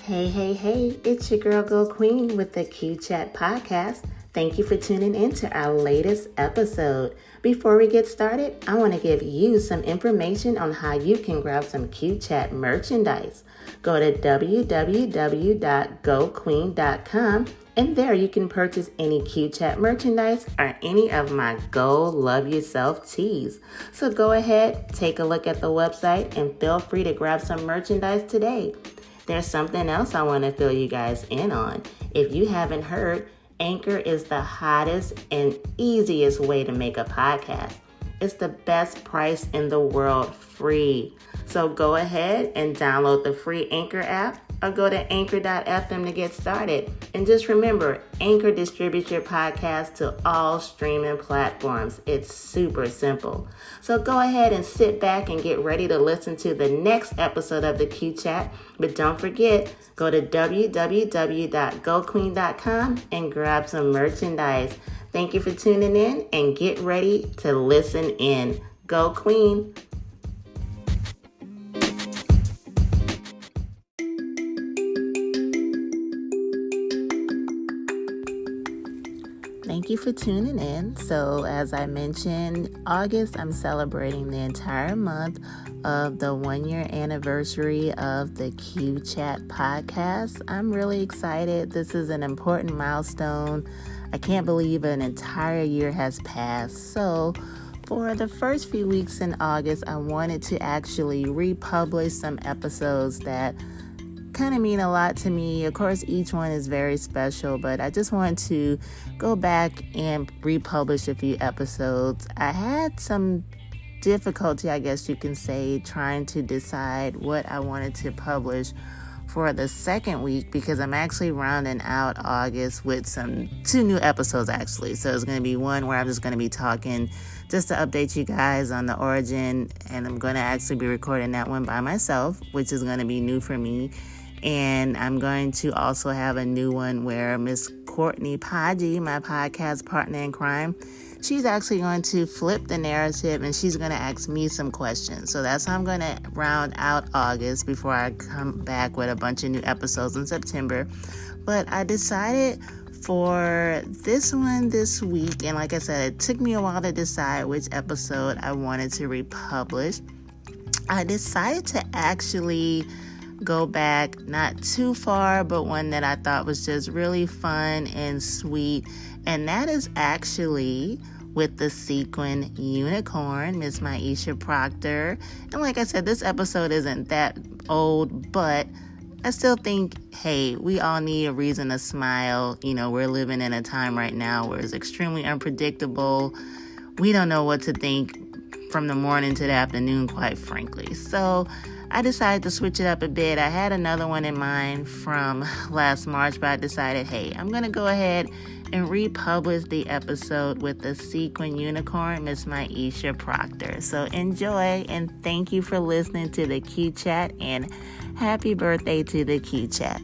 Hey, it's your girl Go Queen with the Q Chat podcast. Thank you for tuning in to our latest episode. Before we get started, I want to give you some information on how you can grab some Q Chat merchandise. Go to www.goqueen.com and there you can purchase any Q Chat merchandise or any of my Go Love Yourself tees. So go ahead, take a look at the website and feel free to grab some merchandise today. There's something else I want to fill you guys in on. If you haven't heard, Anchor is the hottest and easiest way to make a podcast. It's the best price in the world, free. So go ahead and download the free Anchor app or go to anchor.fm to get started. And just remember, Anchor distributes your podcast to all streaming platforms. It's super simple. So go ahead and sit back and get ready to listen to the next episode of the Q Chat. But don't forget, go to www.goqueen.com and grab some merchandise. Thank you for tuning in and get ready to listen in. Go Queen! Thank you for tuning in. So as I mentioned, August, I'm celebrating the entire month of the 1-year anniversary of the Q Chat podcast. I'm really excited. This is an important milestone. I can't believe an entire year has passed. So for the first few weeks in August, I wanted to actually republish some episodes that kind of mean a lot to me. Of course, each one is very special, but I just want to go back and republish a few episodes. I had some difficulty, I guess you can say, trying to decide what I wanted to publish for the second week because I'm actually rounding out August with two new episodes actually. So it's going to be one where I'm just going to be talking just to update you guys on the origin, and I'm going to actually be recording that one by myself, which is going to be new for me. And I'm going to also have a new one where Miss Courtney Podgy, my podcast partner in crime, she's actually going to flip the narrative and she's going to ask me some questions. So that's how I'm going to round out August before I come back with a bunch of new episodes in September. But I decided for this one this week, and like I said, it took me a while to decide which episode I wanted to republish. I decided to actually go back not too far, but one that I thought was just really fun and sweet, and that is actually with the Sequin Unicorn, Miss Myisha Procter. And like I said, this episode isn't that old, but I still think, hey, we all need a reason to smile. You know, we're living in a time right now where it's extremely unpredictable. We don't know what to think from the morning to the afternoon, quite frankly. So I decided to switch it up a bit. I had another one in mind from last March, but I decided, hey, I'm going to go ahead and republish the episode with the Sequin Unicorn, Miss Myisha Procter. So enjoy, and thank you for listening to the Q Chat, and happy birthday to the Q Chat.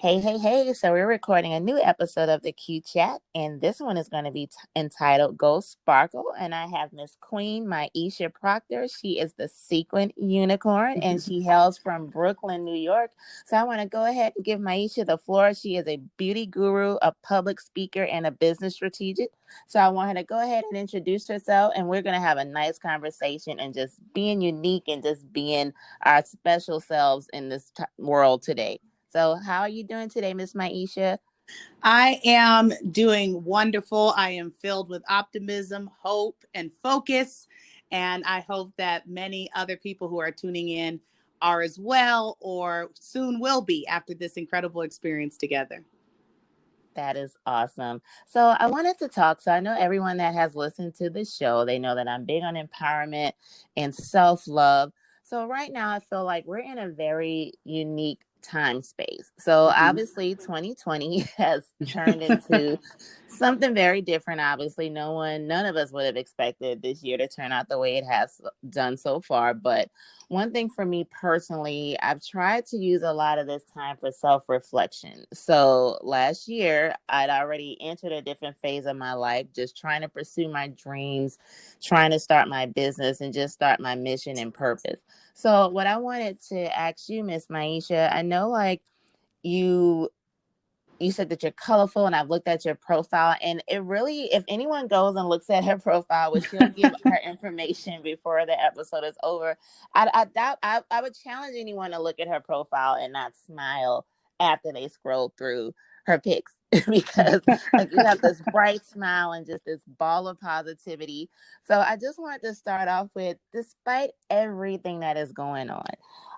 Hey. So we're recording a new episode of the Q Chat, and this one is going to be entitled Go Sparkle, and I have Miss Queen Myisha Procter. She is the Sequin Unicorn, and she hails from Brooklyn, New York. So I want to go ahead and give Myisha the floor. She is a beauty guru, a public speaker, and a business strategist. So I want her to go ahead and introduce herself, and we're going to have a nice conversation and just being unique and just being our special selves in this world today. So how are you doing today, Miss Myisha? I am doing wonderful. I am filled with optimism, hope, and focus. And I hope that many other people who are tuning in are as well, or soon will be after this incredible experience together. That is awesome. So I wanted to talk. So I know everyone that has listened to this show, they know that I'm big on empowerment and self-love. So right now I feel like we're in a very unique time space. So obviously 2020 has turned into Something very different, obviously. None of us would have expected this year to turn out the way it has done so far. But one thing for me personally, I've tried to use a lot of this time for self-reflection. So last year, I'd already entered a different phase of my life, just trying to pursue my dreams, trying to start my business and just start my mission and purpose. So what I wanted to ask you, Miss Myisha, I know like you you said that you're colorful, and I've looked at your profile, and it really, if anyone goes and looks at her profile, which she'll give her information before the episode is over, I doubt I would challenge anyone to look at her profile and not smile after they scroll through her pics because like you have this bright smile and just this ball of positivity. So I just wanted to start off with, despite everything that is going on,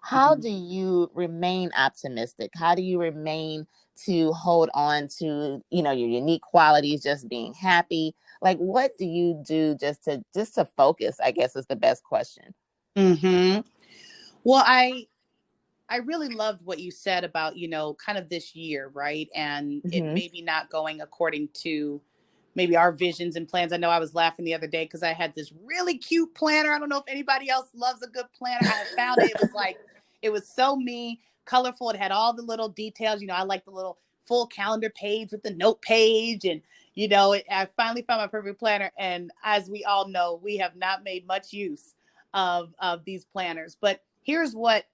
how do you remain optimistic? How do you remain to hold on to, your unique qualities, just being happy? Like, what do you do just to focus, I guess, is the best question. Mm-hmm. Well, I really loved what you said about, kind of this year, right? And it Mm-hmm. maybe not going according to maybe our visions and plans. I know I was laughing the other day because I had this really cute planner. I don't know if anybody else loves a good planner. I had found it. It was like, it was so me, colorful. It had all the little details. I like the little full calendar page with the note page. And, I finally found my perfect planner. And as we all know, we have not made much use of these planners. But here's what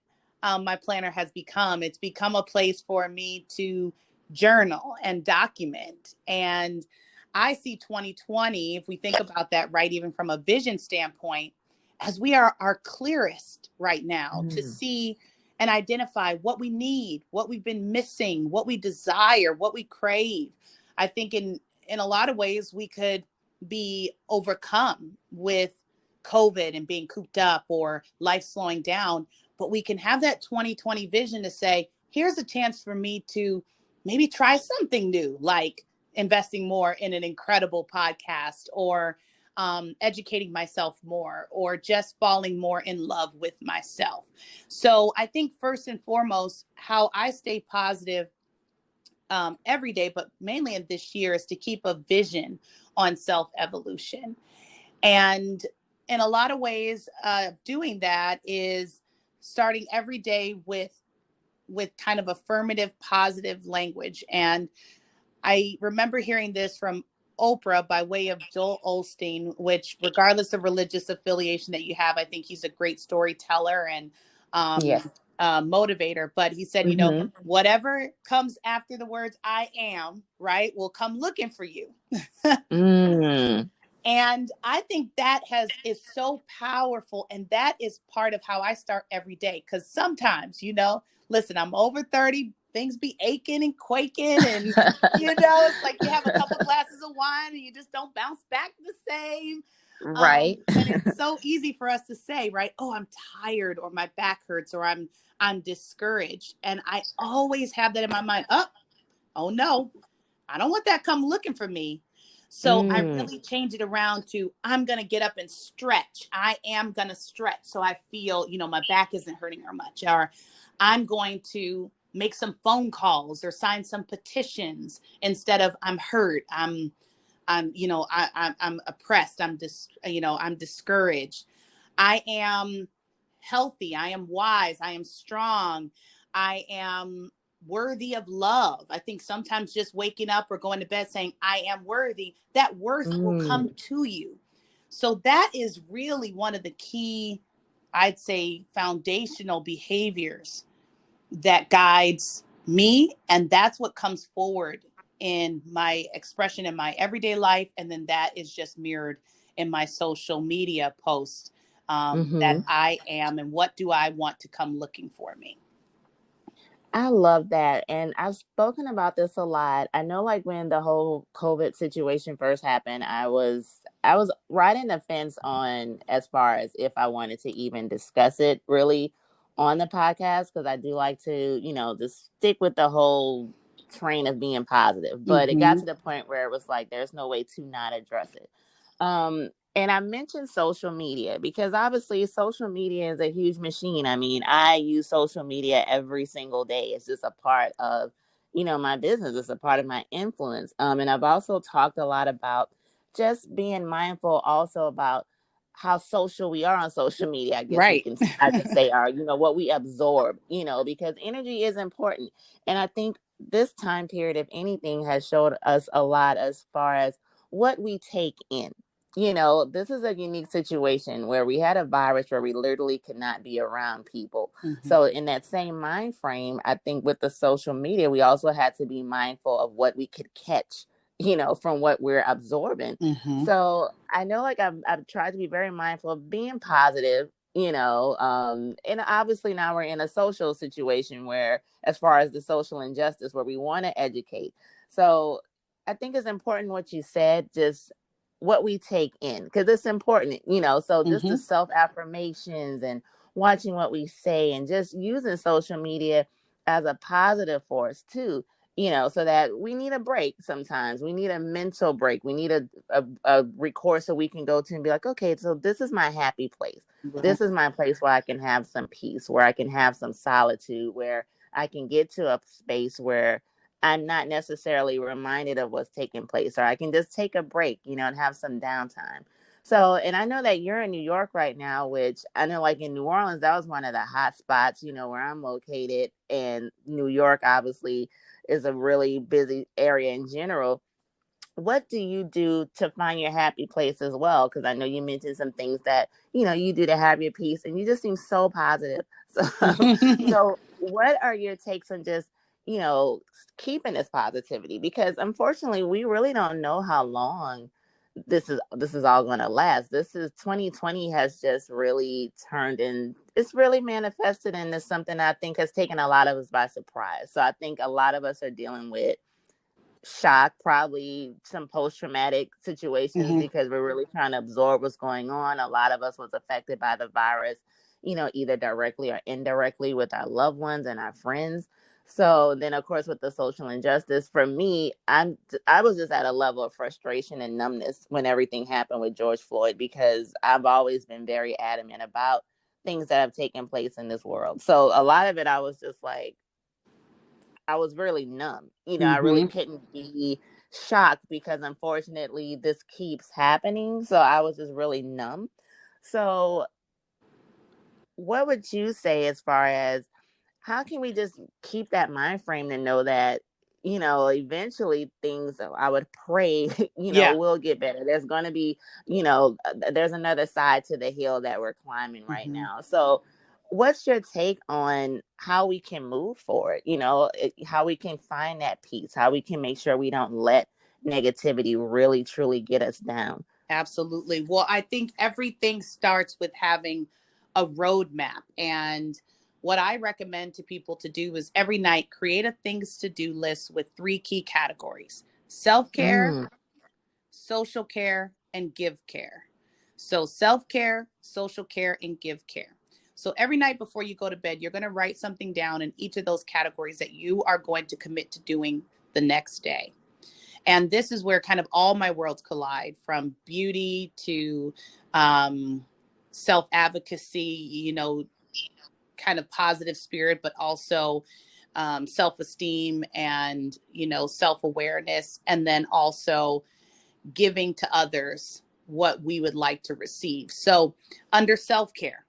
my planner has become. It's become a place for me to journal and document. And I see 2020, if we think about that, right, even from a vision standpoint, as we are our clearest right now to Mm-hmm. see and identify what we need, what we've been missing, what we desire, what we crave. I think in a lot of ways we could be overcome with COVID and being cooped up or life slowing down, but we can have that 2020 vision to say, here's a chance for me to maybe try something new, like investing more in an incredible podcast, or educating myself more, or just falling more in love with myself. So I think first and foremost, how I stay positive every day, but mainly in this year, is to keep a vision on self evolution. And in a lot of ways, doing that is starting every day with kind of affirmative, positive language. And I remember hearing this from Oprah by way of Joel Osteen, which, regardless of religious affiliation that you have, I think he's a great storyteller and Yes. motivator. But he said, Mm-hmm. whatever comes after the words "I am," right, will come looking for you. Mm. And I think that is so powerful. And that is part of how I start every day. Because sometimes, listen, I'm over 30, things be aching and quaking. And, it's like you have a couple glasses of wine and you just don't bounce back the same. Right. And it's so easy for us to say, right, oh, I'm tired, or my back hurts, or I'm discouraged. And I always have that in my mind. Oh no, I don't want that come looking for me. So I Mm. really change it around to, I'm going to get up and stretch. I am going to stretch so I feel, my back isn't hurting or much. Or I'm going to make some phone calls or sign some petitions instead of I'm hurt. I'm oppressed. I'm discouraged. I am healthy. I am wise. I am strong. I am worthy of love. I think sometimes just waking up or going to bed saying, I am worthy, that worth will come Mm. to you. So that is really one of the key, I'd say, foundational behaviors that guides me. And that's what comes forward in my expression in my everyday life. And then that is just mirrored in my social media posts, that Mm-hmm. I am and what do I want to come looking for me. I love that. And I've spoken about this a lot. I know like when the whole COVID situation first happened, I was riding the fence on as far as if I wanted to even discuss it really on the podcast, because I do like to, just stick with the whole train of being positive. But it got Mm-hmm. to the point where it was like there's no way to not address it. And I mentioned social media because obviously social media is a huge machine. I mean, I use social media every single day. It's just a part of my business. It's a part of my influence. And I've also talked a lot about just being mindful also about how social we are on social media. I guess Right. I could say are, what we absorb, because energy is important. And I think this time period, if anything, has showed us a lot as far as what we take in. This is a unique situation where we had a virus where we literally could not be around people. Mm-hmm. So in that same mind frame, I think with the social media, we also had to be mindful of what we could catch, from what we're absorbing. Mm-hmm. So I know, like, I've tried to be very mindful of being positive, and obviously now we're in a social situation where, as far as the social injustice, where we want to educate. So I think it's important what you said, just what we take in, because it's important, so just the Mm-hmm. self affirmations and watching what we say and just using social media as a positive force too, so that we need a break. Sometimes we need a mental break. We need a recourse so we can go to and be like, okay, so this is my happy place. Right. This is my place where I can have some peace, where I can have some solitude, where I can get to a space where I'm not necessarily reminded of what's taking place, or I can just take a break, and have some downtime. So, and I know that you're in New York right now, which I know, like, in New Orleans, that was one of the hot spots, where I'm located. And New York, obviously, is a really busy area in general. What do you do to find your happy place as well? Because I know you mentioned some things that you do to have your peace, and you just seem so positive. So what are your takes on just you know keeping this positivity? Because unfortunately, we really don't know how long this is all going to last. This is 2020 has just really turned in. It's really manifested into something I think has taken a lot of us by surprise. So I think a lot of us are dealing with shock, probably some post-traumatic situations, Mm-hmm. because we're really trying to absorb what's going on. A lot of us was affected by the virus, either directly or indirectly, with our loved ones and our friends. So then, of course, with the social injustice, for me, I was just at a level of frustration and numbness when everything happened with George Floyd, because I've always been very adamant about things that have taken place in this world. So a lot of it, I was just like, I was really numb. I really Mm-hmm. couldn't be shocked, because unfortunately this keeps happening. So I was just really numb. So what would you say as far as how can we just keep that mind frame to know that, eventually things, I would pray, Yeah. will get better. There's going to be, there's another side to the hill that we're climbing right Mm-hmm. now. So what's your take on how we can move forward? How we can find that peace, how we can make sure we don't let negativity really truly get us down. Absolutely. Well, I think everything starts with having a roadmap. And what I recommend to people to do is every night create a things to do list with three key categories: self care, Mm, social care, and give care. So, self care, social care, and give care. So, every night before you go to bed, you're going to write something down in each of those categories that you are going to commit to doing the next day. And this is where kind of all my worlds collide, from beauty to self advocacy, kind of positive spirit, but also self esteem and, self awareness. And then also giving to others what we would like to receive. So, under self care,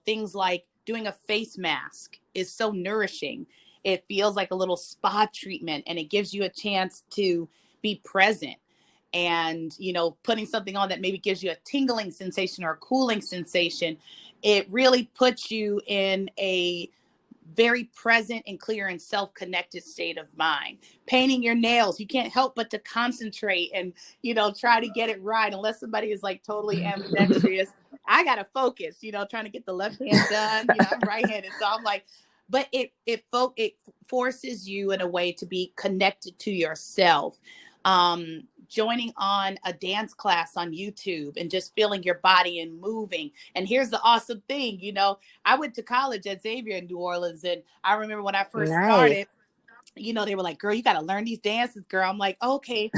things like doing a face mask is so nourishing. It feels like a little spa treatment, and it gives you a chance to be present. And, putting something on that maybe gives you a tingling sensation or a cooling sensation, it really puts you in a very present and clear and self-connected state of mind. Painting your nails, you can't help but to concentrate and, try to get it right, unless somebody is like totally ambidextrous. I gotta focus, trying to get the left hand done. I'm right-handed, so I'm like, but it forces you in a way to be connected to yourself. Joining on a dance class on YouTube and just feeling your body and moving. And here's the awesome thing, I went to college at Xavier in New Orleans, and I remember when I first nice. started, they were like, girl, you got to learn these dances, girl. I'm like, okay,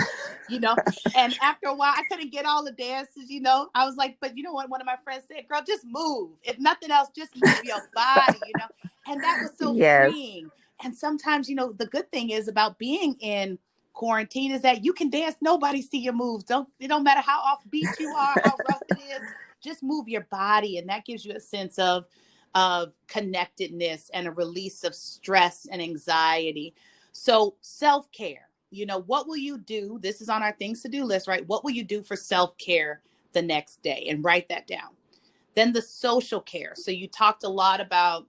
you know, and after a while, I couldn't get all the dances, I was like, but you know what? One of my friends said, girl, just move. If nothing else, just move your body, and that was so Yes. freeing And sometimes, the good thing is about being in quarantine is that you can dance. Nobody see your moves. It don't matter how offbeat you are, how rough it is. Just move your body. And that gives you a sense of connectedness and a release of stress and anxiety. So self-care, what will you do? This is on our things to do list, right? What will you do for self-care the next day? And write that down. Then the social care. So you talked a lot about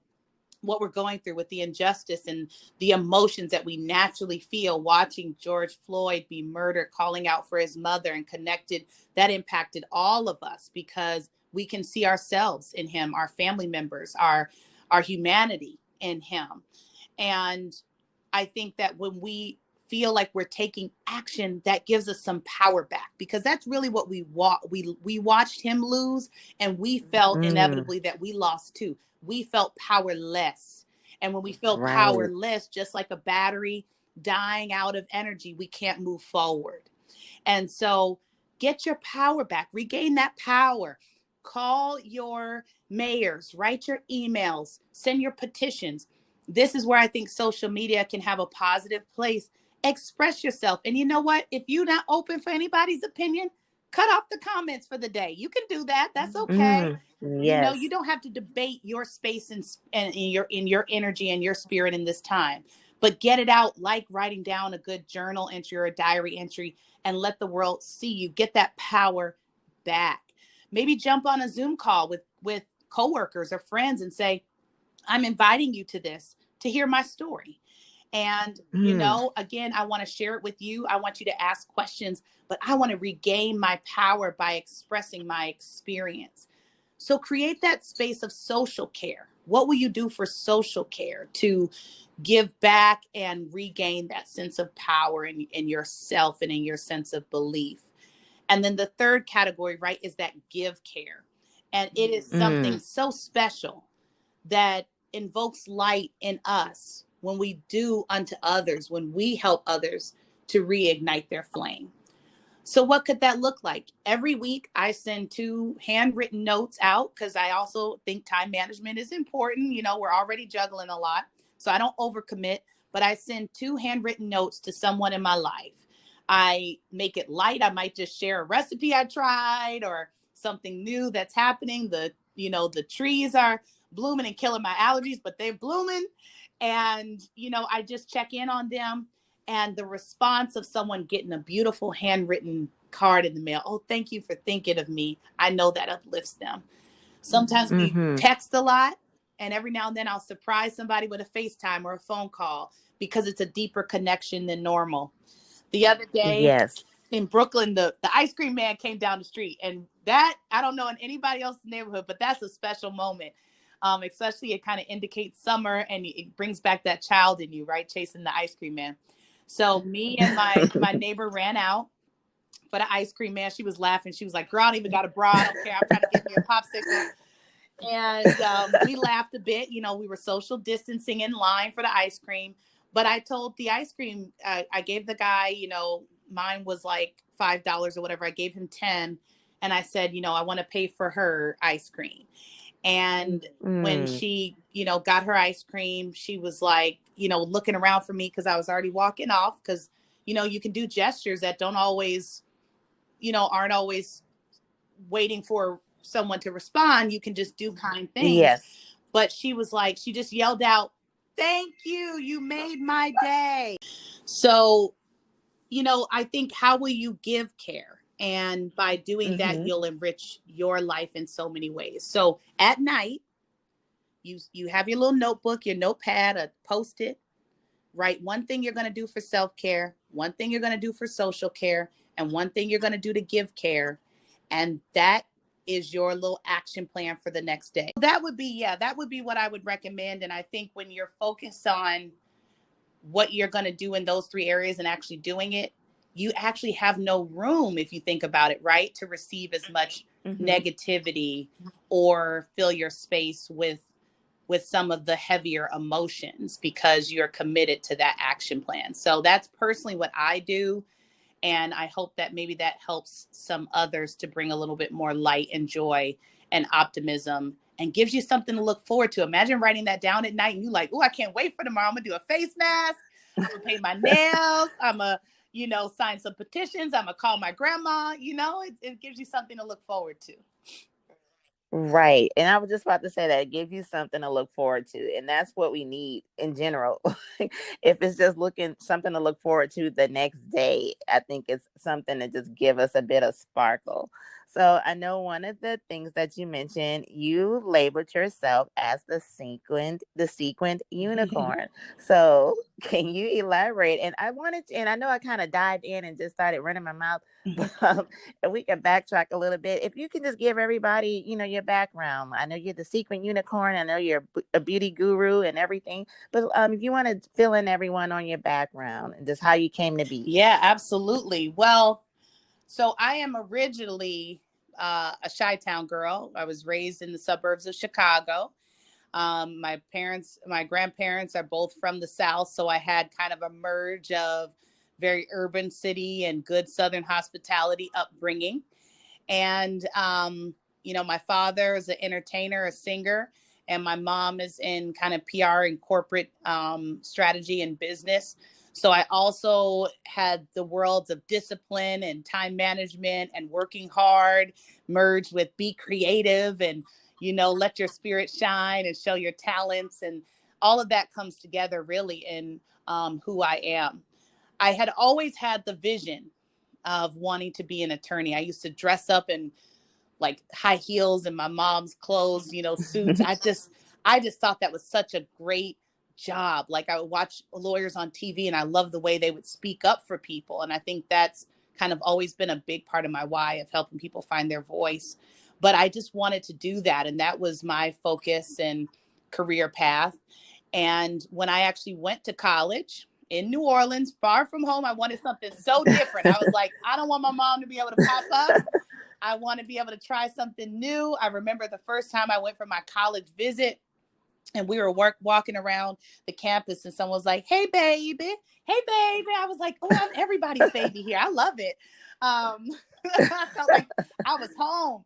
what we're going through with the injustice and the emotions that we naturally feel watching George Floyd be murdered, calling out for his mother, and connected. That impacted all of us because we can see ourselves in him, our family members, our humanity in him. And I think that when we feel like we're taking action, that gives us some power back, because that's really what we watched him lose, and we felt inevitably that we lost too. We felt powerless. And when we feel powerless, just like a battery dying out of energy, we can't move forward. And so get your power back, regain that power. Call your mayors, write your emails, send your petitions. This is where I think social media can have a positive place. Express yourself. And you know what? If you're not open for anybody's opinion, cut off the comments for the day. You can do that. That's okay. Yes. You don't have to debate your space and in your energy and your spirit in this time. But get it out, like writing down a good journal entry or a diary entry, and let the world see you. Get that power back. Maybe jump on a Zoom call with coworkers or friends and say, I'm inviting you to this to hear my story. And, again, I want to share it with you. I want you to ask questions, but I want to regain my power by expressing my experience. So create that space of social care. What will you do for social care to give back and regain that sense of power in yourself and in your sense of belief? And then the third category, right, is that give care. And it is something so special that invokes light in us when we do unto others, when we help others to reignite their flame. So what could that look like? Every week I send 2 handwritten notes out, because I also think time management is important. We're already juggling a lot, so I don't overcommit, but I send 2 handwritten notes to someone in my life. I make it light. I might just share a recipe I tried or something new that's happening. The trees are blooming and killing my allergies, but they're blooming. And, I just check in on them. And the response of someone getting a beautiful handwritten card in the mail. Oh, thank you for thinking of me. I know that uplifts them. Sometimes we text a lot, and every now and then I'll surprise somebody with a FaceTime or a phone call, because it's a deeper connection than normal. The other day in Brooklyn, the ice cream man came down the street, and that, I don't know in anybody else's neighborhood, but that's a special moment. Especially it kind of indicates summer, and it brings back that child in you, right? Chasing the ice cream man. So me and my neighbor ran out for the ice cream man. She was laughing. She was like, girl, I don't even got a bra. I don't care. I'm trying to get me a popsicle. And we laughed a bit. We were social distancing in line for the ice cream. But I told the ice cream, I gave the guy, mine was like $5 or whatever. I gave him 10. And I said, I want to pay for her ice cream. And when she, got her ice cream, she was like, looking around for me, because I was already walking off, because, you can do gestures that don't always, aren't always waiting for someone to respond. You can just do kind things. Yes. But she was like, she just yelled out, thank you. You made my day. So, I think, how will you give care? And by doing that, you'll enrich your life in so many ways. So at night, you have your little notebook, your notepad, a Post-it. Write one thing you're going to do for self-care, one thing you're going to do for social care, and one thing you're going to do to give care. And that is your little action plan for the next day. That would be what I would recommend. And I think when you're focused on what you're going to do in those 3 areas and actually doing it, you actually have no room, if you think about it, right, to receive as much negativity or fill your space with some of the heavier emotions, because you're committed to that action plan. So that's personally what I do. And I hope that maybe that helps some others to bring a little bit more light and joy and optimism, and gives you something to look forward to. Imagine writing that down at night and you like, oh, I can't wait for tomorrow. I'm gonna do a face mask. I'm gonna paint my nails. I'm gonna, sign some petitions. I'm gonna call my grandma. It gives you something to look forward to. Right. And I was just about to say that it gives you something to look forward to. And that's what we need in general. If it's just something to look forward to the next day, I think it's something to just give us a bit of sparkle. So I know one of the things that you mentioned, you labeled yourself as the sequined unicorn. So can you elaborate? And I know I kind of dived in and just started running my mouth, but if we can backtrack a little bit, if you can just give everybody, your background. I know you're the Sequin Unicorn. I know you're a beauty guru and everything, but if you want to fill in everyone on your background and just how you came to be. Yeah, absolutely. Well, so I am originally a Chi-Town girl. I was raised in the suburbs of Chicago. My grandparents are both from the South, so I had kind of a merge of very urban city and good Southern hospitality upbringing. And, my father is an entertainer, a singer, and my mom is in kind of PR and corporate strategy and business. So I also had the worlds of discipline and time management and working hard merged with be creative and, let your spirit shine and show your talents. And all of that comes together really in who I am. I had always had the vision of wanting to be an attorney. I used to dress up in like high heels and my mom's clothes, suits. I just thought that was such a great job. Like I would watch lawyers on TV and I love the way they would speak up for people. And I think that's kind of always been a big part of my why of helping people find their voice. But I just wanted to do that. And that was my focus and career path. And when I actually went to college in New Orleans, far from home, I wanted something so different. I was like, I don't want my mom to be able to pop up. I want to be able to try something new. I remember the first time I went for my college visit and we were walking around the campus and someone was like, hey, baby. Hey, baby. I was like, oh, I'm everybody's baby here. I love it. I felt like I was home.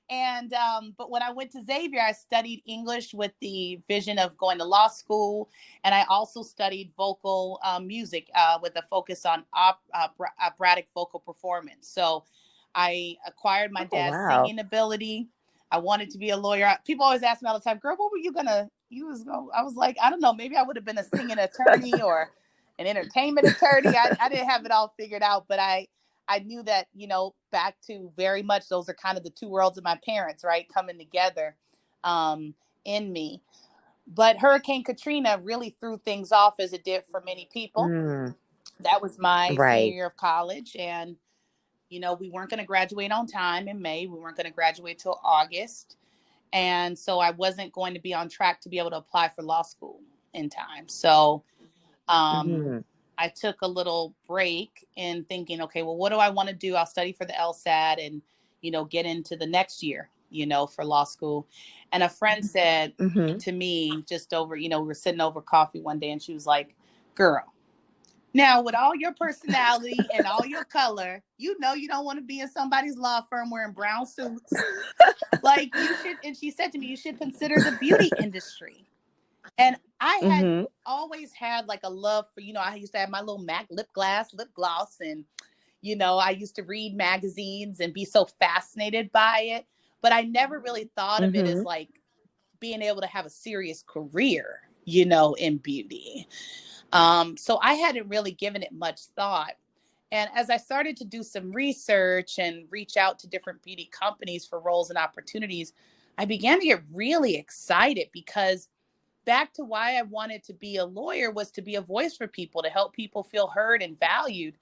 And, but when I went to Xavier, I studied English with the vision of going to law school. And I also studied vocal music with a focus on operatic vocal performance. So I acquired my dad's singing ability. I wanted to be a lawyer. People always ask me all the time, girl, what were you gonna, I was like, I don't know, maybe I would have been a singing attorney or an entertainment attorney. I didn't have it all figured out, but I knew that, back to very much, those are kind of the two worlds of my parents, right? Coming together in me. But Hurricane Katrina really threw things off as it did for many people. That was my senior year of college. And, we weren't going to graduate on time in May. We weren't going to graduate till August. And so I wasn't going to be on track to be able to apply for law school in time. So I took a little break in thinking, okay, well, what do I want to do? I'll study for the LSAT and, get into the next year, for law school. And a friend said to me just over, we were sitting over coffee one day and she was like, girl, now with all your personality and all your color, you don't want to be in somebody's law firm wearing brown suits. Like you should. And she said to me, you should consider the beauty industry. And I had always had like a love for, I used to have my little MAC lip gloss. And, I used to read magazines and be so fascinated by it. But I never really thought of it as like being able to have a serious career, in beauty. So I hadn't really given it much thought. And as I started to do some research and reach out to different beauty companies for roles and opportunities, I began to get really excited because back to why I wanted to be a lawyer was to be a voice for people, to help people feel heard and valued.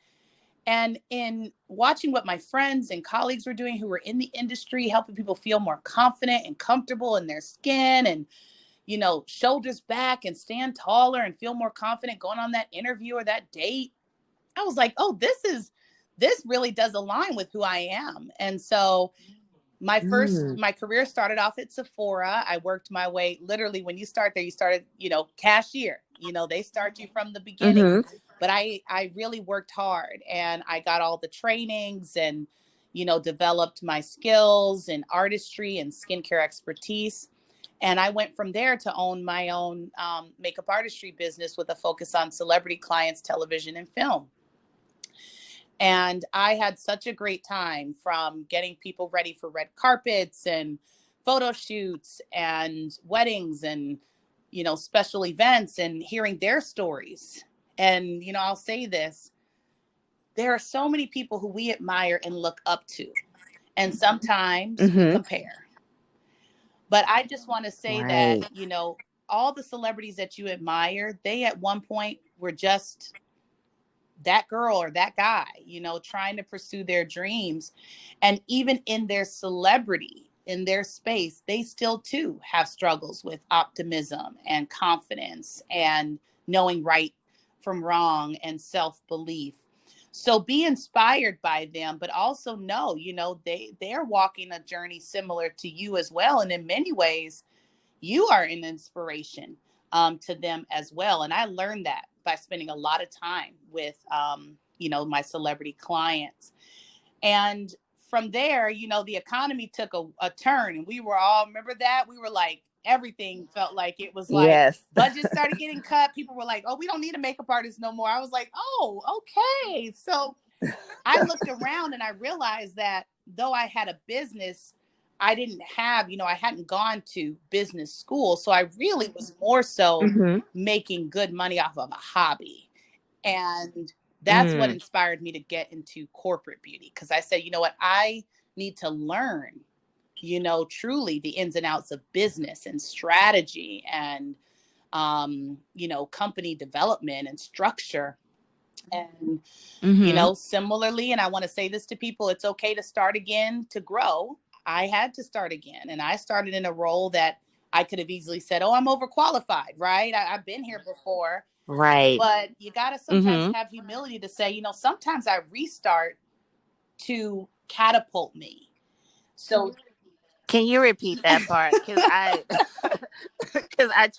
And in watching what my friends and colleagues were doing who were in the industry, helping people feel more confident and comfortable in their skin and, shoulders back and stand taller and feel more confident going on that interview or that date, I was like, oh, this really does align with who I am. And so my career started off at Sephora. I worked my way, literally when you start there, you started, cashier, they start you from the beginning, but I really worked hard and I got all the trainings and, developed my skills in artistry and skincare expertise. And I went from there to own my own makeup artistry business with a focus on celebrity clients, television, and film. And I had such a great time, from getting people ready for red carpets and photo shoots and weddings and, special events, and hearing their stories. And, I'll say this, there are so many people who we admire and look up to, and sometimes we compare. But I just want to say that, all the celebrities that you admire, they at one point were just that girl or that guy, trying to pursue their dreams. And even in their celebrity, in their space, they still too have struggles with optimism and confidence and knowing right from wrong and self-belief. So be inspired by them, but also know, they're walking a journey similar to you as well. And in many ways, you are an inspiration to them as well. And I learned that by spending a lot of time with, my celebrity clients. And from there, the economy took a turn, and we were all, remember that? We were like, everything felt like it was like, yes. Budgets started getting cut. People were like, oh, we don't need a makeup artist no more. I was like, oh, okay. So I looked around and I realized that though I had a business, I didn't have, I hadn't gone to business school. So I really was more so making good money off of a hobby. And that's what inspired me to get into corporate beauty. Because I said, you know what, I need to learn, truly the ins and outs of business and strategy and, company development and structure. And, similarly, and I want to say this to people, it's okay to start again, to grow. I had to start again. And I started in a role that I could have easily said, oh, I'm overqualified, right? I've been here before. Right. But you got to sometimes have humility to say, sometimes I restart to catapult me. So can you repeat that part? Because I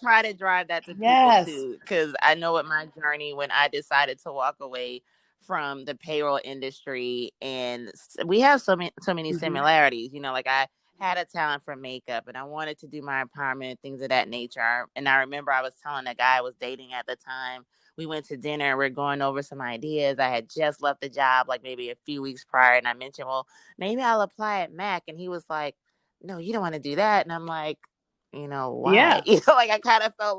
try to drive that to people too. Because I know what my journey, when I decided to walk away from the payroll industry, and we have so many similarities. Like I had a talent for makeup, and I wanted to do my empowerment and things of that nature. And I remember I was telling the guy I was dating at the time. We went to dinner and we're going over some ideas. I had just left the job like maybe a few weeks prior, and I mentioned, well, maybe I'll apply at Mac. And he was like, no, you don't want to do that. And I'm like, why? Yeah. Like I kind of felt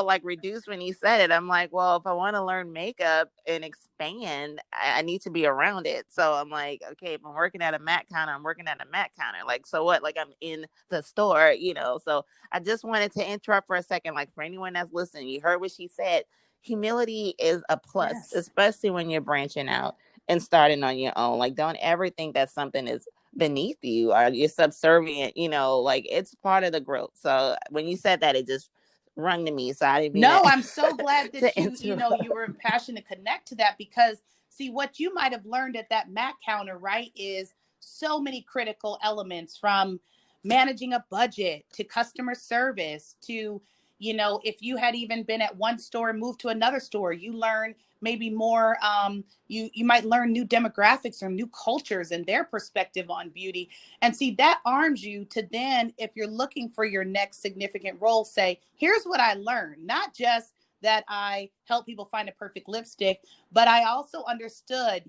like reduced when he said it. I'm like, well, if I want to learn makeup and expand, I need to be around it. So I'm like, okay, if I'm working at a Mac counter, I'm working at a Mac counter. Like, so what? Like I'm in the store, So I just wanted to interrupt for a second. Like for anyone that's listening, you heard what she said. Humility is a plus, especially when you're branching out and starting on your own. Like, don't ever think that something is beneath you or you're subservient, like it's part of the growth. So when you said that, it just rung to me. So I didn't mean No, I'm so glad that you were impassioned to connect to that, because see, what you might have learned at that Mac counter, right, is so many critical elements, from managing a budget to customer service to, if you had even been at one store and moved to another store, you learn maybe more, you might learn new demographics or new cultures and their perspective on beauty. And see, that arms you to then, if you're looking for your next significant role, say, here's what I learned. Not just that I help people find a perfect lipstick, but I also understood,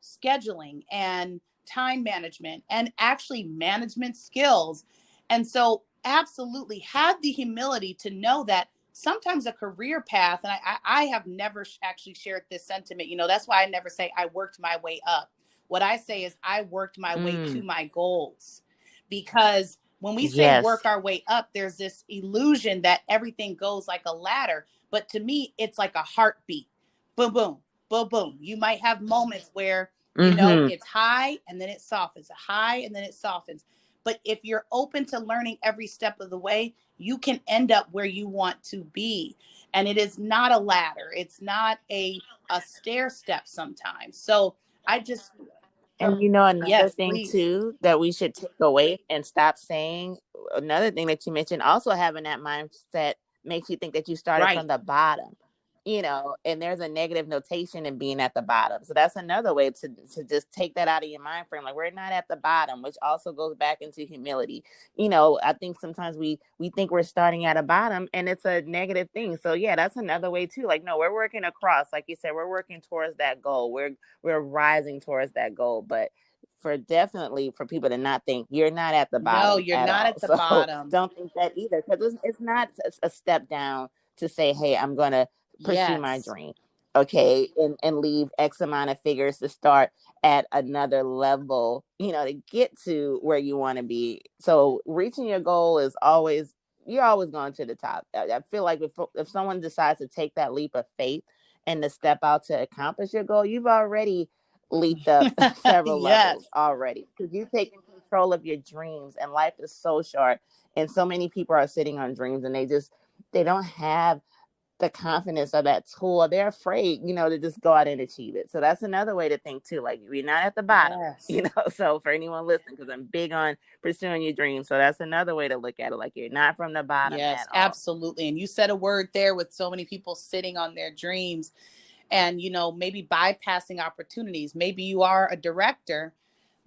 scheduling and time management and actually management skills. And so absolutely have the humility to know that sometimes a career path, and I have never actually shared this sentiment, that's why I never say I worked my way up. What I say is I worked my way to my goals. Because when we say work our way up, there's this illusion that everything goes like a ladder. But to me, it's like a heartbeat. Boom, boom, boom, boom. You might have moments where, it's high and then it softens, high and then it softens. But if you're open to learning every step of the way, you can end up where you want to be. And it is not a ladder. It's not a stair step sometimes. So I just... And another thing too that we should take away and stop saying, another thing that you mentioned, also having that mindset makes you think that you started from the bottom. and there's a negative notation in being at the bottom. So that's another way to just take that out of your mind frame. Like, we're not at the bottom, which also goes back into humility. I think sometimes we think we're starting at a bottom and it's a negative thing. So yeah, that's another way too. Like, no, we're working across, like you said, we're working towards that goal. We're rising towards that goal. But for people to not think you're not at the No, bottom you're at not all. at the So bottom. don't think that either, because it's not a step down to say, hey, I'm going to pursue my Yes. dream. Okay. And leave X amount of figures to start at another level, to get to where you want to be. So reaching your goal you're always going to the top. I feel like if someone decides to take that leap of faith and to step out to accomplish your goal, you've already leaped up several Yes. levels already, because you've taken control of your dreams, and life is so short. And so many people are sitting on dreams and they don't have the confidence of that tool. They're afraid, to just go out and achieve it. So that's another way to think too. Like, we're not at the bottom, Yes. So for anyone listening, because I'm big on pursuing your dreams. So that's another way to look at it. Like, you're not from the bottom Yes, at all. absolutely. And you said a word there with so many people sitting on their dreams and, maybe bypassing opportunities. Maybe you are a director,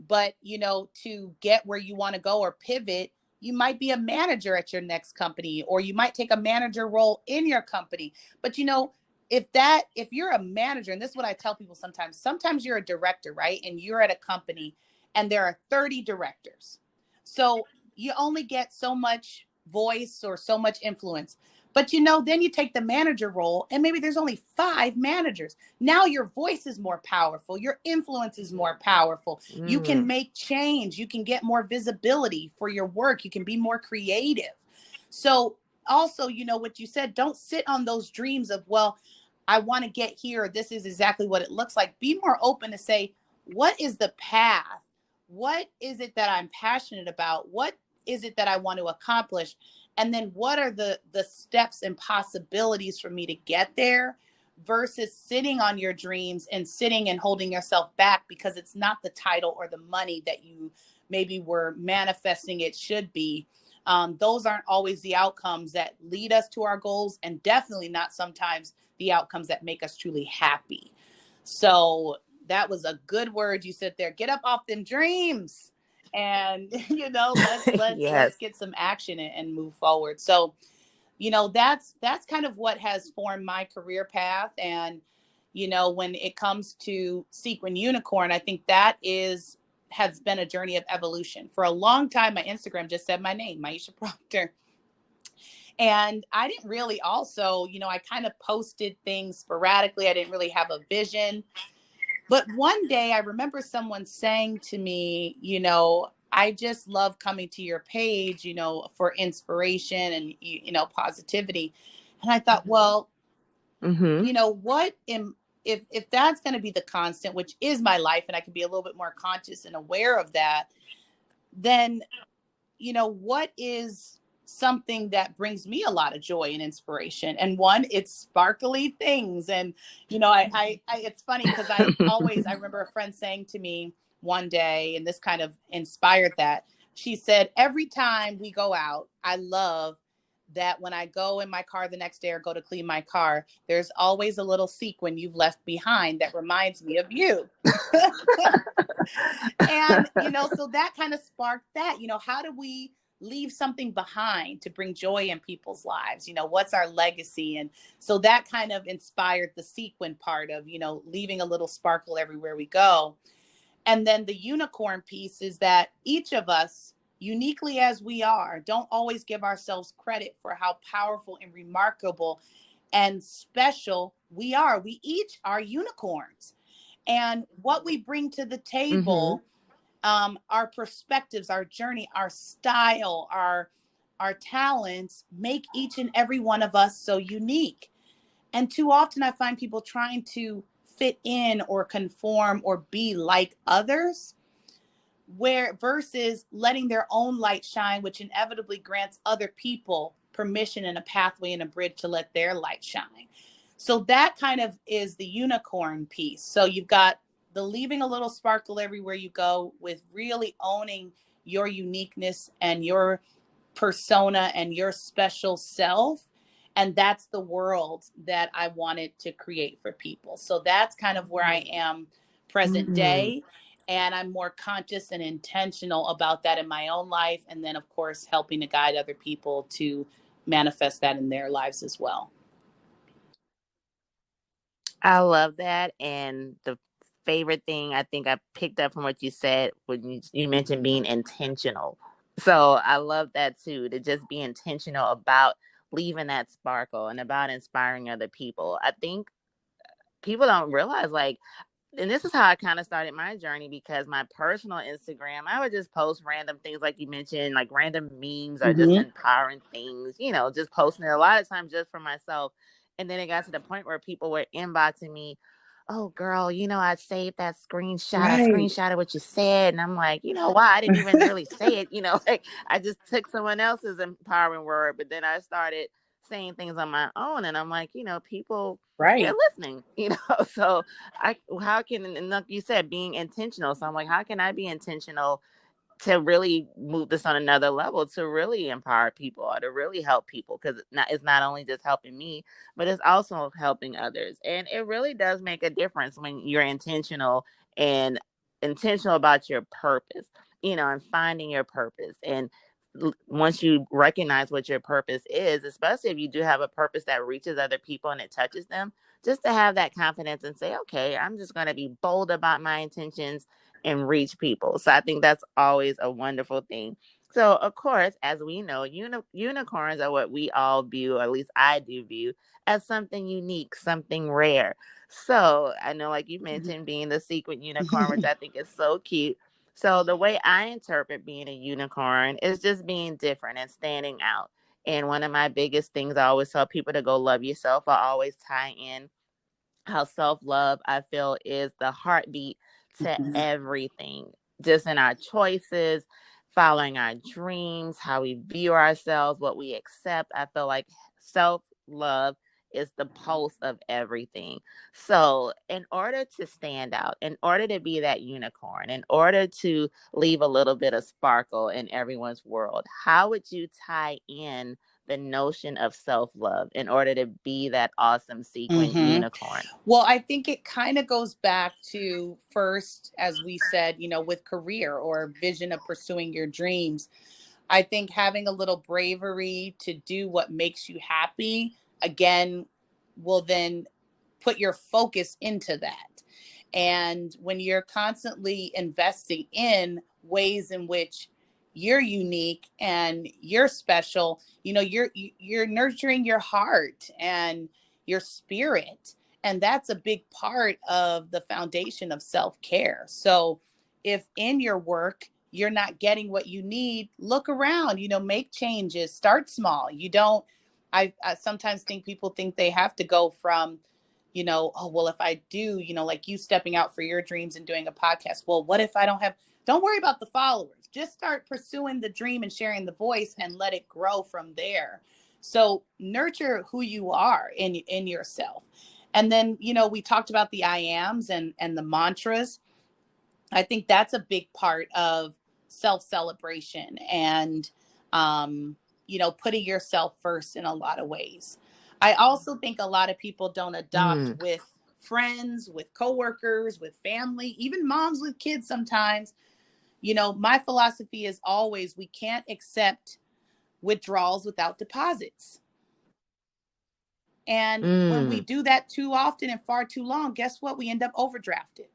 but, to get where you want to go or pivot, you might be a manager at your next company, or you might take a manager role in your company. But, if you're a manager, and this is what I tell people sometimes you're a director, right? And you're at a company and there are 30 directors. So you only get so much voice or so much influence. But then you take the manager role and maybe there's only 5 managers. Now your voice is more powerful. Your influence is more powerful. You can make change. You can get more visibility for your work. You can be more creative. So also, what you said, don't sit on those dreams of, well, I want to get here. This is exactly what it looks like. Be more open to say, what is the path? What is it that I'm passionate about? What is it that I want to accomplish? And then what are the steps and possibilities for me to get there, versus sitting on your dreams and sitting and holding yourself back because it's not the title or the money that you maybe were manifesting it should be. Those aren't always the outcomes that lead us to our goals, and definitely not sometimes the outcomes that make us truly happy. So that was a good word you said there. Get up off them dreams, and let's Yes. get some action and move forward. So that's kind of what has formed my career path. And when it comes to Sequin Unicorn, I think that has been a journey of evolution. For a long time, my Instagram just said my name, Myisha Procter. And I didn't really also, I kind of posted things sporadically. I didn't really have a vision. But one day I remember someone saying to me, I just love coming to your page, for inspiration and, positivity. And I thought, well, what if that's going to be the constant, which is my life, and I can be a little bit more conscious and aware of that, then, what is something that brings me a lot of joy and inspiration? And one, it's sparkly things. And, I it's funny because I remember a friend saying to me one day, and this kind of inspired that. She said, every time we go out, I love that when I go in my car the next day or go to clean my car, there's always a little sequin you've left behind that reminds me of you. And, so that kind of sparked that, how do we leave something behind to bring joy in people's lives? What's our legacy? And so that kind of inspired the sequin part of, leaving a little sparkle everywhere we go. And then the unicorn piece is that each of us, uniquely as we are, don't always give ourselves credit for how powerful and remarkable and special we are. We each are unicorns. And what we bring to the table, our perspectives, our journey, our style, our talents make each and every one of us so unique. And too often I find people trying to fit in or conform or be like others, where versus letting their own light shine, which inevitably grants other people permission and a pathway and a bridge to let their light shine. So that kind of is the unicorn piece. So you've got the leaving a little sparkle everywhere you go, with really owning your uniqueness and your persona and your special self. And that's the world that I wanted to create for people. So that's kind of where I am present Mm. day. And I'm more conscious and intentional about that in my own life. And then, of course, helping to guide other people to manifest that in their lives as well. I love that. And the favorite thing I think I picked up from what you said when you mentioned being intentional. So I love that too, to just be intentional about leaving that sparkle and about inspiring other people. I think people don't realize, like, and this is how I kind of started my journey, because my personal Instagram, I would just post random things like you mentioned, like random memes or just Mm-hmm. empowering things, just posting it a lot of times just for myself. And then it got to the point where people were inboxing me, "Oh, girl, I saved that screenshot. I Right. screenshotted what you said." And I'm like, why? I didn't even really say it. Like I just took someone else's empowering word, but then I started saying things on my own. And I'm like, people, they're Right. listening, so how can, and like you said, being intentional. So I'm like, how can I be intentional to really move this on another level, to really empower people or to really help people? Because it's not only just helping me, but it's also helping others. And it really does make a difference when you're and intentional about your purpose, and finding your purpose. And once you recognize what your purpose is, especially if you do have a purpose that reaches other people and it touches them, just to have that confidence and say, okay, I'm just going to be bold about my intentions and reach people. So I think that's always a wonderful thing. So, of course, as we know, unicorns are what we all view, or at least I do view, as something unique, something rare. So I know, like you mentioned, being the Sequin Unicorn, which I think is so cute. So the way I interpret being a unicorn is just being different and standing out. And one of my biggest things I always tell people to go love yourself. I always tie in how self-love, I feel, is the heartbeat to Mhm. everything, just in our choices, following our dreams, how we view ourselves, what we accept. I feel like self-love is the pulse of everything. So in order to stand out, in order to be that unicorn, in order to leave a little bit of sparkle in everyone's world, how would you tie in the notion of self-love in order to be that awesome sequin Mm-hmm. unicorn? Well, I think it kind of goes back to first, as we said, with career or vision of pursuing your dreams. I think having a little bravery to do what makes you happy, again, will then put your focus into that. And when you're constantly investing in ways in which you're unique and you're special, you're nurturing your heart and your spirit. And that's a big part of the foundation of self-care. So if in your work you're not getting what you need, look around, make changes, start small. You don't I sometimes think people think they have to go from, oh, well, if I do, like you stepping out for your dreams and doing a podcast, well, what if I don't worry about the followers. Just start pursuing the dream and sharing the voice and let it grow from there. So nurture who you are in yourself. And then, we talked about the I ams and the mantras. I think that's a big part of self celebration and, putting yourself first in a lot of ways. I also think a lot of people don't adopt Mm, with friends, with coworkers, with family, even moms with kids sometimes. My philosophy is always we can't accept withdrawals without deposits. And when we mm, do that too often and far too long, guess what? We end up overdrafted.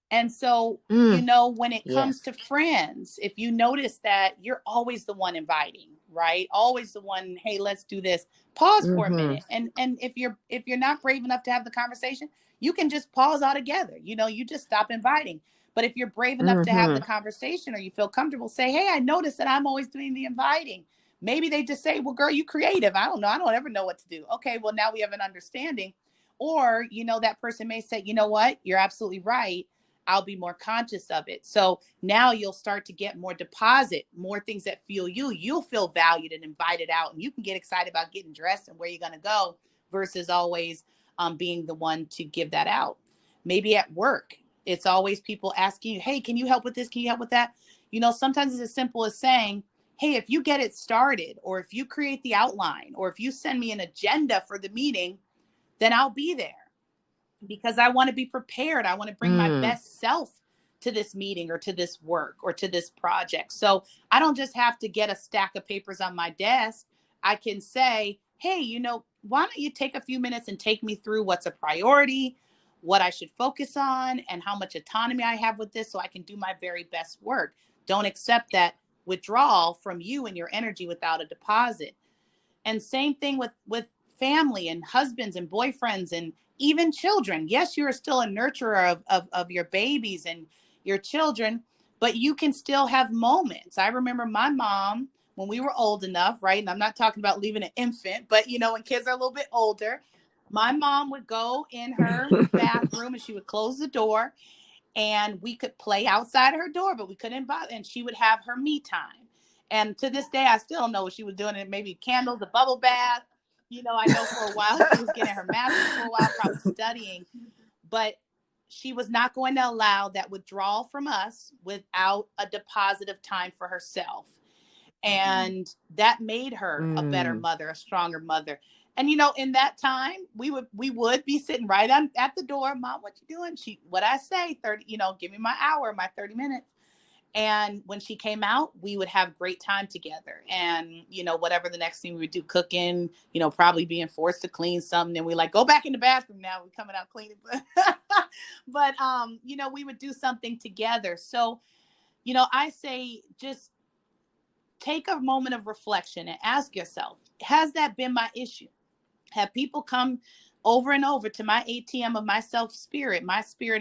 And so, mm. when it comes Yes. to friends, if you notice that you're always the one inviting, right? Always the one, hey, let's do this. Pause for a Mm-hmm. minute. And if you're not brave enough to have the conversation, you can just pause altogether. You just stop inviting. But if you're brave enough to have the Mm-hmm. conversation or you feel comfortable, say, hey, I noticed that I'm always doing the inviting. Maybe they just say, well, girl, you creative. I don't know. I don't ever know what to do. Okay, well, now we have an understanding. Or, that person may say, you know what? You're absolutely right. I'll be more conscious of it. So now you'll start to get more deposit, more things that feel you. You'll feel valued and invited out, and you can get excited about getting dressed and where you're going to go versus always being the one to give that out. Maybe at work, it's always people asking you, hey, can you help with this? Can you help with that? Sometimes it's as simple as saying, hey, if you get it started, or if you create the outline, or if you send me an agenda for the meeting, then I'll be there, because I want to be prepared. I want to bring my best self to this meeting or to this work or to this project. So I don't just have to get a stack of papers on my desk. I can say, hey, why don't you take a few minutes and take me through what's a priority, what I should focus on, and how much autonomy I have with this so I can do my very best work. Don't accept that withdrawal from you and your energy without a deposit. And same thing with family and husbands and boyfriends and even children. Yes, you're still a nurturer of your babies and your children, but you can still have moments. I remember my mom, when we were old enough, right? And I'm not talking about leaving an infant, but when kids are a little bit older, my mom would go in her bathroom and she would close the door, and we could play outside her door, but we couldn't bother. And she would have her me time. And to this day, I still don't know what she was doing. It maybe candles, a bubble bath. I know for a while she was getting her master's, for a while probably studying, but she was not going to allow that withdrawal from us without a deposit of time for herself. And that made her a better mother, a stronger mother. And in that time, we would be sitting right at the door. Mom, what you doing? What I say, 30, give me my hour, my 30 minutes. And when she came out, we would have great time together. And, whatever the next thing we would do, cooking, probably being forced to clean something. And we like, go back in the bathroom now. We're coming out cleaning. But we would do something together. So, I say just take a moment of reflection and ask yourself, has that been my issue? Have people come over and over to my ATM of my spirit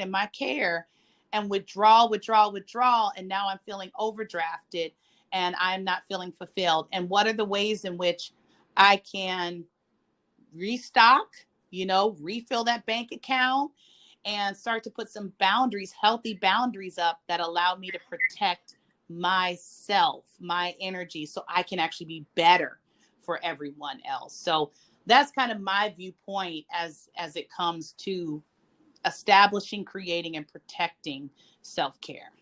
and my care, and withdraw, and now I'm feeling overdrafted and I'm not feeling fulfilled? And what are the ways in which I can restock, refill that bank account, and start to put some boundaries, healthy boundaries up that allow me to protect myself, my energy, so I can actually be better for everyone else. So that's kind of my viewpoint as it comes to establishing, creating, and protecting self-care.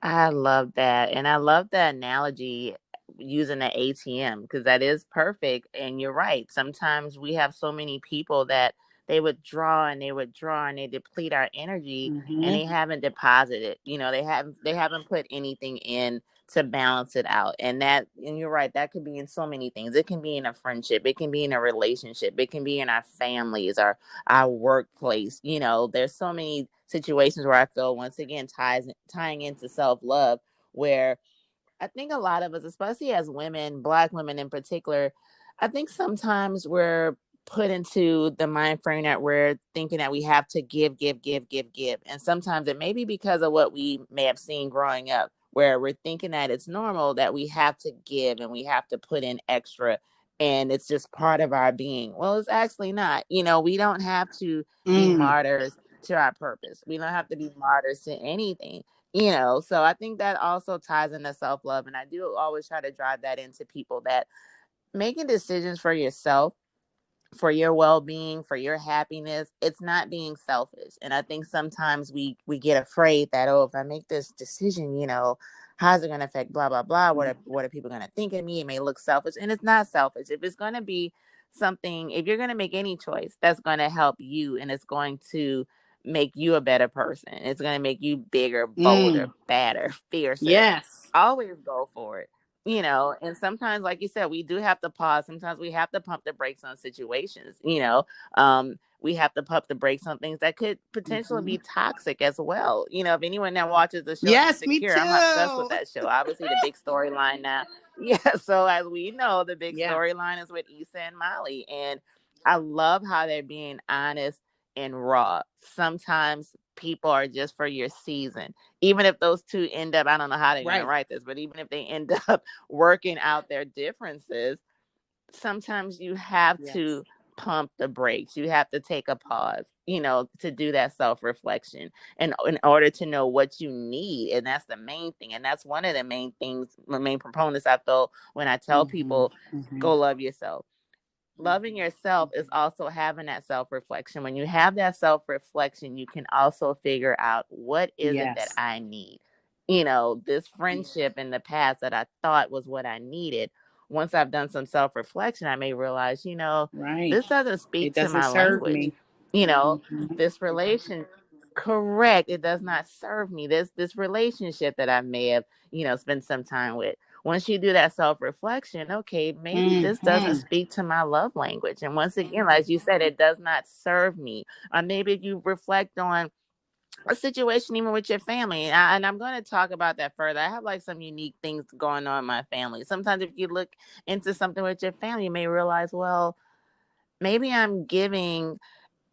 I love that. And I love the analogy using the ATM, because that is perfect. And you're right. Sometimes we have so many people that they withdraw and they withdraw and they deplete our energy, and they haven't deposited. They haven't put anything in to balance it out. And you're right, that could be in so many things. It can be in a friendship, it can be in a relationship, it can be in our families, our workplace. There's so many situations where I feel, once again, tying into self-love, where I think a lot of us, especially as women, Black women in particular, I think sometimes we're put into the mind frame that we're thinking that we have to give, give, give, give, give. And sometimes it may be because of what we may have seen growing up, where we're thinking that it's normal that we have to give and we have to put in extra, and it's just part of our being. Well, it's actually not. We don't have to be martyrs to our purpose. We don't have to be martyrs to anything. So I think that also ties into self-love. And I do always try to drive that into people, that making decisions for yourself, for your well-being, for your happiness, it's not being selfish. And I think sometimes we get afraid that, oh, if I make this decision, how's it going to affect blah blah blah, what are people going to think of me? It may look selfish, and it's not selfish. If it's going to be something, if you're going to make any choice that's going to help you and it's going to make you a better person, it's going to make you bigger, bolder, badder, fiercer, Yes. always go for it. And sometimes, like you said, we do have to pause. Sometimes we have to pump the brakes on situations. We have to pump the brakes on things that could potentially be toxic as well. If anyone that watches the show Yes, me Insecure, I'm obsessed with too. that show. Obviously, the big storyline now. Yeah, so as we know, the big Yeah. storyline is with Issa and Molly. And I love how they're being honest and raw. Sometimes people are just for your season. Even if those two end up, I don't know how they're going to write this, but even if they end up working out their differences, sometimes you have to pump the brakes. You have to take a pause, to do that self-reflection, and in order to know what you need. And that's the main thing. And that's one of the main things, the main proponents I feel when I tell people, go love yourself. Loving yourself is also having that self-reflection. When you have that self-reflection, you can also figure out, what is it that I need? this friendship in the past that I thought was what I needed. Once I've done some self-reflection, I may realize, Right. this doesn't speak It to doesn't my serve language. me. You know, Mm-hmm. this relation correct, it does not serve me. This relationship that I may have, spent some time with. Once you do that self-reflection, okay, maybe this doesn't Mm-hmm. speak to my love language. And once again, like you said, it does not serve me. Or maybe you reflect on a situation even with your family, and I'm going to talk about that further. I have like some unique things going on in my family. Sometimes if you look into something with your family, you may realize, well, maybe I'm giving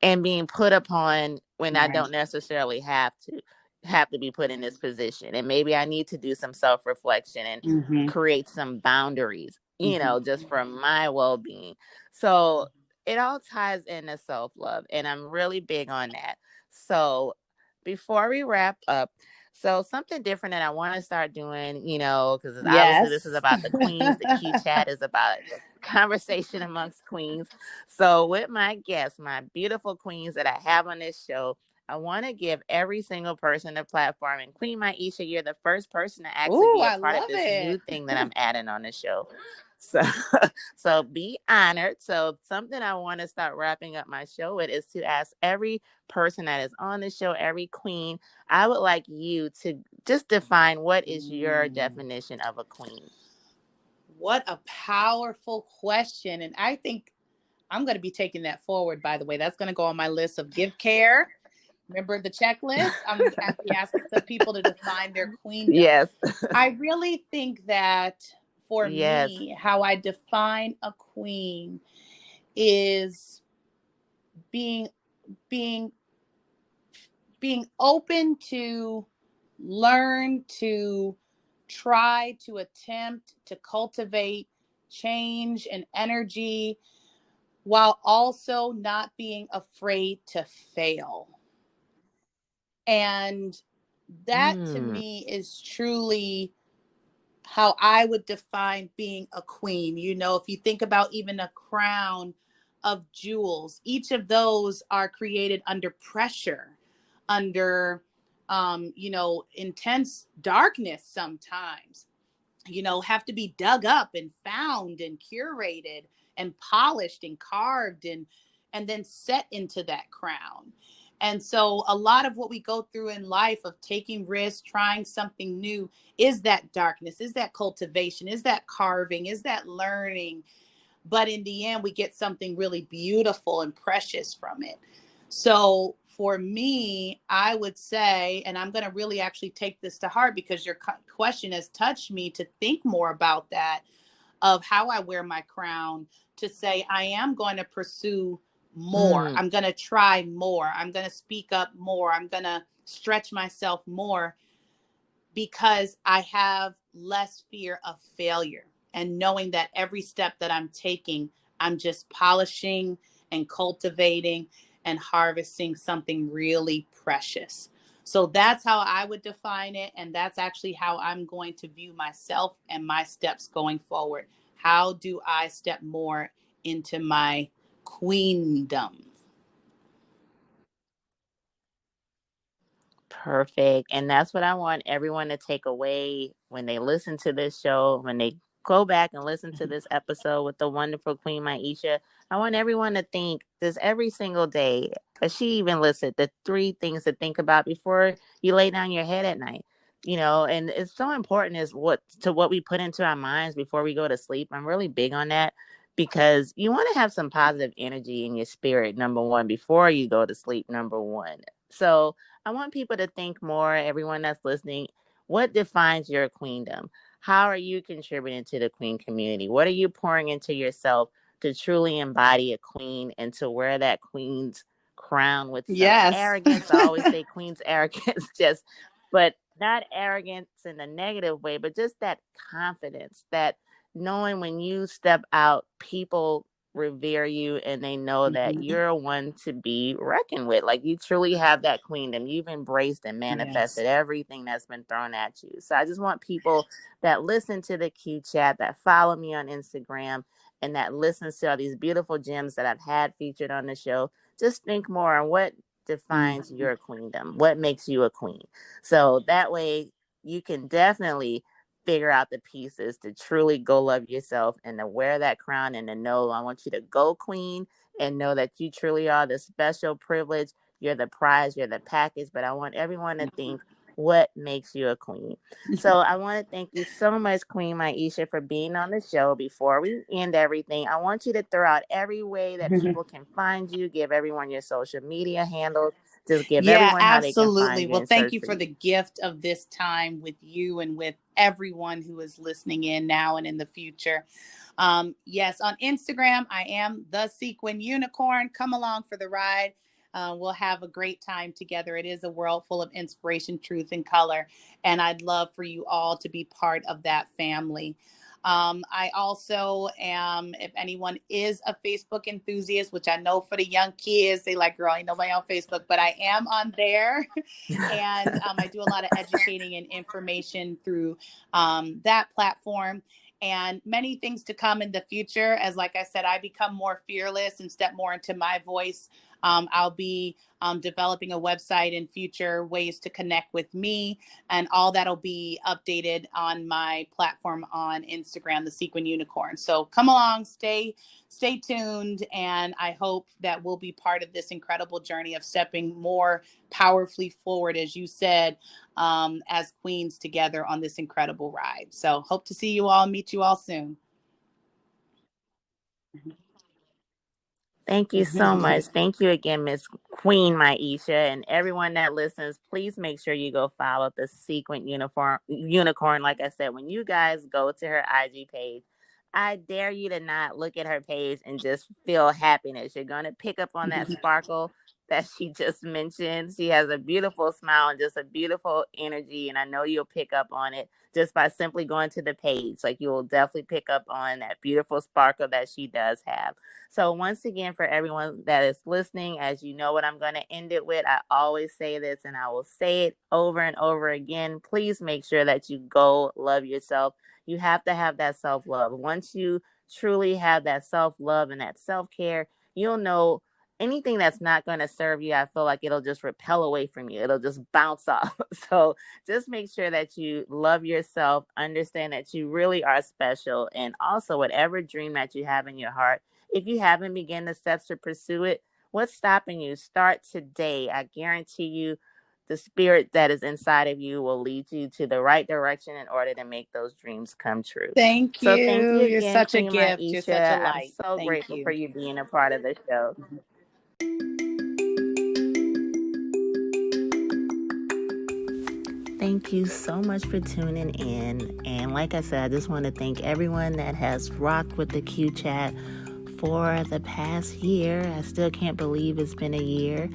and being put upon when I Right. don't necessarily have to be put in this position. And maybe I need to do some self-reflection and Mm-hmm. create some boundaries, Mm-hmm. just for my well-being. So it all ties into self-love, and I'm really big on that. So before we wrap up, so something different that I want to start doing, because obviously this is Yes. about the queens. The Q chat is about conversation amongst queens. So, with my guests, my beautiful queens that I have on this show, I want to give every single person a platform. And Queen Myisha, you're the first person to actually Ooh, be a I part of love this new it. thing that I'm adding on the show. So, so be honored. So, something I want to start wrapping up my show with is to ask every person that is on the show, every queen, I would like you to just define what is your definition of a queen. What a powerful question. And I think I'm going to be taking that forward, by the way. That's going to go on my list of give care. Remember the checklist? I'm going to be asking some people to define their queendom. Yes. I really think that for Yes. me, how I define a queen is being being being open to learn, to try, to attempt to cultivate change and energy while also not being afraid to fail. And that to Mm. me is truly how I would define being a queen. If you think about even a crown of jewels, each of those are created under pressure, under, intense darkness sometimes, have to be dug up and found and curated and polished and carved and then set into that crown. And so a lot of what we go through in life of taking risks, trying something new is that darkness, is that cultivation, is that carving, is that learning. But in the end, we get something really beautiful and precious from it. So for me, I would say, and I'm going to really actually take this to heart because your question has touched me to think more about that, of how I wear my crown, to say, I am going to pursue more. Mm. I'm going to try more. I'm going to speak up more. I'm going to stretch myself more because I have less fear of failure. And knowing that every step that I'm taking, I'm just polishing and cultivating and harvesting something really precious. So that's how I would define it. And that's actually how I'm going to view myself and my steps going forward. How do I step more into my queendom? Perfect. And that's what I want everyone to take away when they listen to this show, when they go back and listen to this episode with the wonderful Queen Myisha. I want everyone to think this every single day. As she even listed the 3 things to think about before you lay down your head at night. And it's so important is what we put into our minds before we go to sleep. I'm really big on that because you want to have some positive energy in your spirit, number one, before you go to sleep, number one. So I want people to think more, everyone that's listening, what defines your queendom? How are you contributing to the queen community? What are you pouring into yourself to truly embody a queen and to wear that queen's crown with some Yes. arrogance? I always say queen's arrogance, but not arrogance in a negative way, but just that confidence, that knowing when you step out, people revere you and they know that Mhm. you're one to be reckoned with. Like you truly have that queendom. You've embraced and Yes. manifested everything that's been thrown at you. So I just want people that listen to the Q chat, that follow me on Instagram, and that listens to all these beautiful gems that I've had featured on the show. Just think more on what defines Mhm. your queendom, what makes you a queen. So that way you can definitely figure out the pieces to truly go love yourself and to wear that crown and to know, I want you to go queen and know that you truly are the special privilege. You're the prize, you're the package, but I want everyone to think what makes you a queen. So I want to thank you so much, Queen Myisha, for being on the show. Before we end everything, I want you to throw out every way that people can find you, give everyone your social media handles, just give Yeah, everyone how they can absolutely. find you Well, and thank search you for for you. the gift of this time with you and with everyone who is listening in now and in the future. Yes, on Instagram, I am the Sequin Unicorn. Come along for the ride. We'll have a great time together. It is a world full of inspiration, truth, and color. And I'd love for you all to be part of that family. I also am, if anyone is a Facebook enthusiast, which I know for the young kids, they like, girl, ain't nobody on Facebook, but I am on there. And I do a lot of educating and information through that platform, and many things to come in the future. As like I said, I become more fearless and step more into my voice. I'll be developing a website in future, ways to connect with me, and all that'll be updated on my platform on Instagram, the Sequin Unicorn. So come along, stay tuned, and I hope that we'll be part of this incredible journey of stepping more powerfully forward, as you said, as queens together on this incredible ride. So hope to see you all, meet you all soon. Thank you so much. Thank you again, Miss Queen Myisha, and everyone that listens. Please make sure you go follow the Sequin Unicorn. Like I said, when you guys go to her IG page, I dare you to not look at her page and just feel happiness. You're going to pick up on that sparkle that she just mentioned. She has a beautiful smile and just a beautiful energy, and I know you'll pick up on it just by simply going to the page. Like, you will definitely pick up on that beautiful sparkle that she does have. So once again, for everyone that is listening, as you know what I'm going to end it with, I always say this and I will say it over and over again. Please make sure that you go love yourself. You have to have that self-love. Once you truly have that self-love and that self-care, you'll know anything that's not going to serve you. I feel like it'll just repel away from you. It'll just bounce off. So just make sure that you love yourself, understand that you really are special, and also whatever dream that you have in your heart, if you haven't begun the steps to pursue it, what's stopping you? Start today. I guarantee you the spirit that is inside of you will lead you to the right direction in order to make those dreams come true. Thank So thank you. you You're again, such a Queen gift. You're such a Myisha. I'm light. so Thank grateful for you. you being a part of the show. Thank you so much for tuning in. And like I said, I just want to thank everyone that has rocked with the Q Chat for the past year. I still can't believe it's been a year.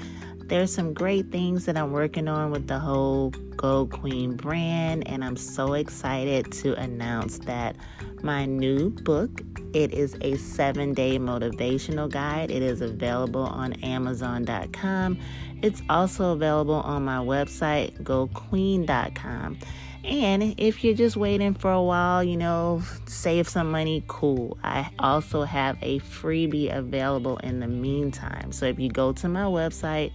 There's some great things that I'm working on with the whole Go Queen brand, and I'm so excited to announce that my new book, it is a 7-day motivational guide. It is available on Amazon.com. It's also available on my website, goqueen.com. And if you're just waiting for a while, save some money, cool. I also have a freebie available in the meantime. So if you go to my website,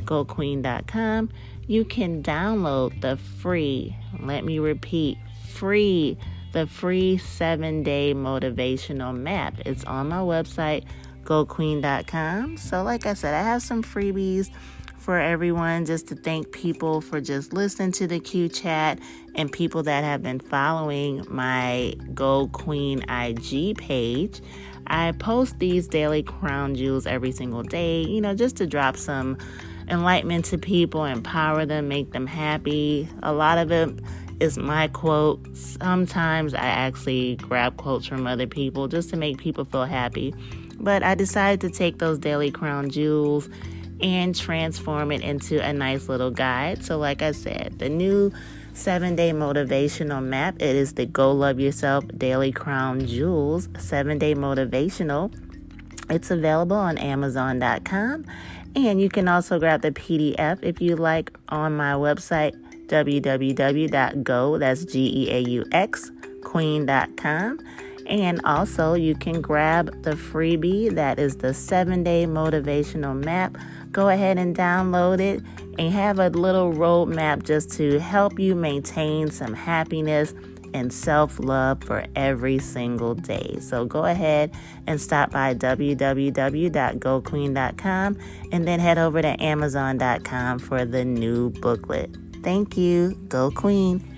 goqueen.com, you can download the free, let me repeat, the free 7-day motivational map. It's on my website, goqueen.com. So like I said, I have some freebies for everyone, just to thank people for just listening to the Q Chat and people that have been following my Go Queen IG page. I post these daily crown jewels every single day, just to drop some enlightenment to people, empower them, make them happy. A lot of it is my quote. Sometimes I actually grab quotes from other people just to make people feel happy. But I decided to take those daily crown jewels and transform it into a nice little guide. So like I said, the new 7-day motivational map, it is the Go Love Yourself Daily Crown Jewels 7-day motivational. It's available on Amazon.com, and you can also grab the PDF if you like on my website, www.go, that's GEAUX, queen.com. And also, you can grab the freebie that is the 7-day motivational map. Go ahead and download it and have a little roadmap just to help you maintain some happiness and self-love for every single day. So go ahead and stop by www.goqueen.com and then head over to amazon.com for the new booklet. Thank you. Go Queen.